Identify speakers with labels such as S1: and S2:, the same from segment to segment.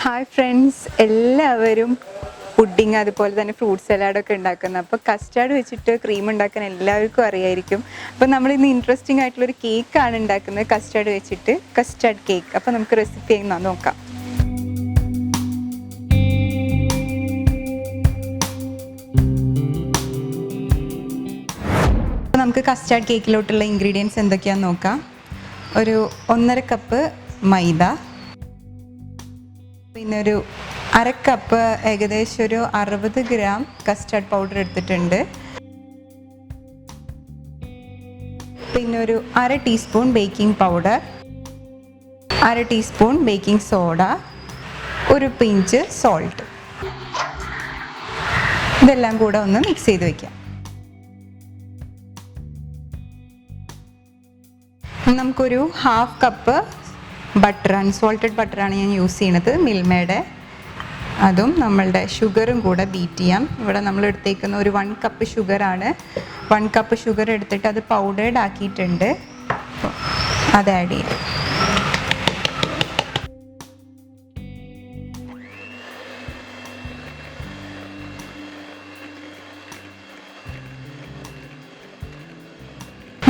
S1: Hi friends, എല്ലാവരും pudding അതുപോലെ തന്നെ ഫ്രൂട്ട് സലാഡൊക്കെ ഉണ്ടാക്കുന്നത്. അപ്പോൾ കസ്റ്റാർഡ് വെച്ചിട്ട് ക്രീം ഉണ്ടാക്കാൻ എല്ലാവർക്കും അറിയായിരിക്കും. അപ്പോൾ നമ്മളിന്ന് ഇൻട്രസ്റ്റിംഗ് ആയിട്ടുള്ളൊരു കേക്കാണ് ഉണ്ടാക്കുന്നത് കസ്റ്റാർഡ് വെച്ചിട്ട്, കസ്റ്റാർഡ് കേക്ക്. അപ്പോൾ നമുക്ക് റെസിപ്പി എങ്ങനെ നോക്കാം. അപ്പോൾ നമുക്ക് കസ്റ്റാർഡ് കേക്കിലോട്ടുള്ള ഇൻഗ്രീഡിയൻസ് എന്തൊക്കെയാണെന്ന് നോക്കാം. ഒരു 1.5 കപ്പ് മൈദ, പിന്നെ ഒരു 1/2 കപ്പ് ഏകദേശം ഒരു 60 ഗ്രാം കസ്റ്റാർഡ് പൗഡർ എടുത്തിട്ടുണ്ട്. പിന്നെ ഒരു 1/2 teaspoon baking powder, 1/2 teaspoon baking soda, ഒരു പിഞ്ച് സോൾട്ട്. ഇതെല്ലാം കൂടെ ഒന്ന് മിക്സ് ചെയ്ത് വയ്ക്കാം. നമുക്കൊരു 1/2 കപ്പ് ബട്ടർ, അൺസോൾട്ടഡ് ബട്ടറാണ് ഞാൻ യൂസ് ചെയ്യുന്നത്, മിൽമയുടെ. അതും നമ്മളുടെ ഷുഗറും കൂടെ ബീറ്റ് ചെയ്യാം. ഇവിടെ നമ്മൾ എടുത്തേക്കുന്ന ഒരു 1 കപ്പ് ഷുഗറാണ്. 1 കപ്പ് ഷുഗർ എടുത്തിട്ട് അത് പൗഡേർഡ് ആക്കിയിട്ടുണ്ട്. അത് ആഡ് ചെയ്യാം.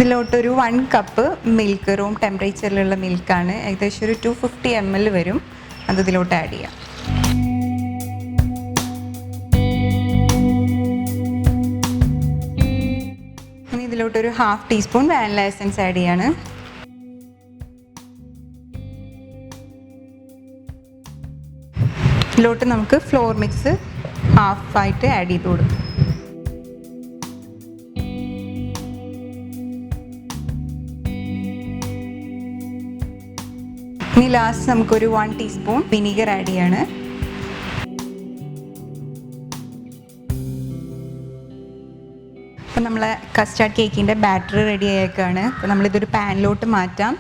S1: ഇതിലോട്ടൊരു 1 കപ്പ് മിൽക്ക്, റൂം ടെമ്പറേച്ചറിലുള്ള മിൽക്കാണ്, ഏകദേശം ഒരു 250 ml വരും. അത് ഇതിലോട്ട് ആഡ് ചെയ്യാം. ഇനി ഇതിലോട്ടൊരു 1/2 ടീസ്പൂൺ വാനില എസൻസ് ആഡ് ചെയ്യാണ്. ഇതിലോട്ട് നമുക്ക് ഫ്ലോർ മിക്സ് ഹാഫായിട്ട് ആഡ് ചെയ്ത് കൊടുക്കും. ഇനി ലാസ്റ്റ് നമുക്കൊരു 1 ടീസ്പൂൺ വിനീഗർ ആഡ് ചെയ്യാണ്. അപ്പോൾ നമ്മളെ കസ്റ്റാർഡ് കേക്കിൻ്റെ ബാറ്റർ റെഡി ആയേക്കാണ്. അപ്പോൾ നമ്മളിതൊരു പാനിലോട്ട് മാറ്റാം.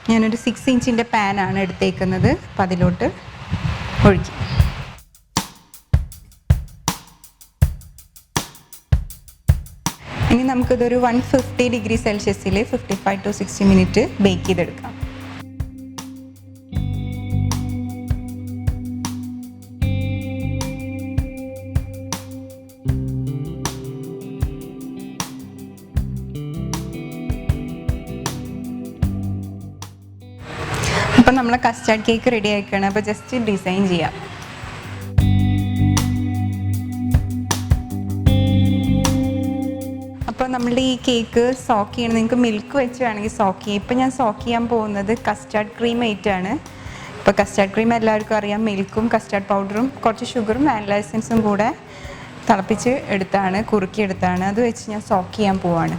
S1: ഞാനൊരു 6 ഇഞ്ചിൻ്റെ പാനാണ് എടുത്തേക്കുന്നത്. അപ്പോൾ അതിലോട്ട് ഒഴിക്കും. ഇനി നമുക്കിതൊരു 150 ഡിഗ്രി സെൽഷ്യസിൽ 55 to 60 മിനിറ്റ് ബേക്ക് ചെയ്തെടുക്കാം. അപ്പം നമ്മളെ കസ്റ്റാർഡ് കേക്ക് റെഡി ആയിക്കാണ്. അപ്പോൾ ജസ്റ്റ് ഡിസൈൻ ചെയ്യാം. അപ്പോൾ നമ്മളുടെ ഈ കേക്ക് സോക്ക് ചെയ്യണം. നിങ്ങൾക്ക് മിൽക്ക് വെച്ച് വേണമെങ്കിൽ സോക്ക് ചെയ്യാം. ഇപ്പം ഞാൻ സോക്ക് ചെയ്യാൻ പോകുന്നത് കസ്റ്റാർഡ് ക്രീം ആയിട്ടാണ്. ഇപ്പോൾ കസ്റ്റാർഡ് ക്രീം എല്ലാവർക്കും അറിയാം. മിൽക്കും കസ്റ്റാർഡ് പൗഡറും കുറച്ച് ഷുഗറും വാനില എസൻസും കൂടെ തിളപ്പിച്ച് എടുത്താണ്, കുറുക്കിയെടുത്താണ്. അത് വെച്ച് ഞാൻ സോക്ക് ചെയ്യാൻ പോവാണ്.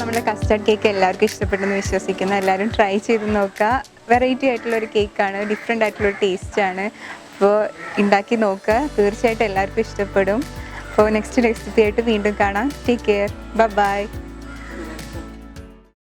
S1: നമ്മുടെ കസ്റ്റാർഡ് കേക്ക് എല്ലാവർക്കും ഇഷ്ടപ്പെട്ടെന്ന് വിശ്വസിക്കുന്നു. എല്ലാവരും ട്രൈ ചെയ്ത് നോക്കുക. വെറൈറ്റി ആയിട്ടുള്ളൊരു കേക്കാണ്, ഡിഫറെൻ്റ് ആയിട്ടുള്ളൊരു ടേസ്റ്റാണ്. അപ്പോൾ ഉണ്ടാക്കി നോക്കുക, തീർച്ചയായിട്ടും എല്ലാവർക്കും ഇഷ്ടപ്പെടും. അപ്പോൾ നെക്സ്റ്റ് റെസിപ്പി ആയിട്ട് വീണ്ടും കാണാം. Take care, by.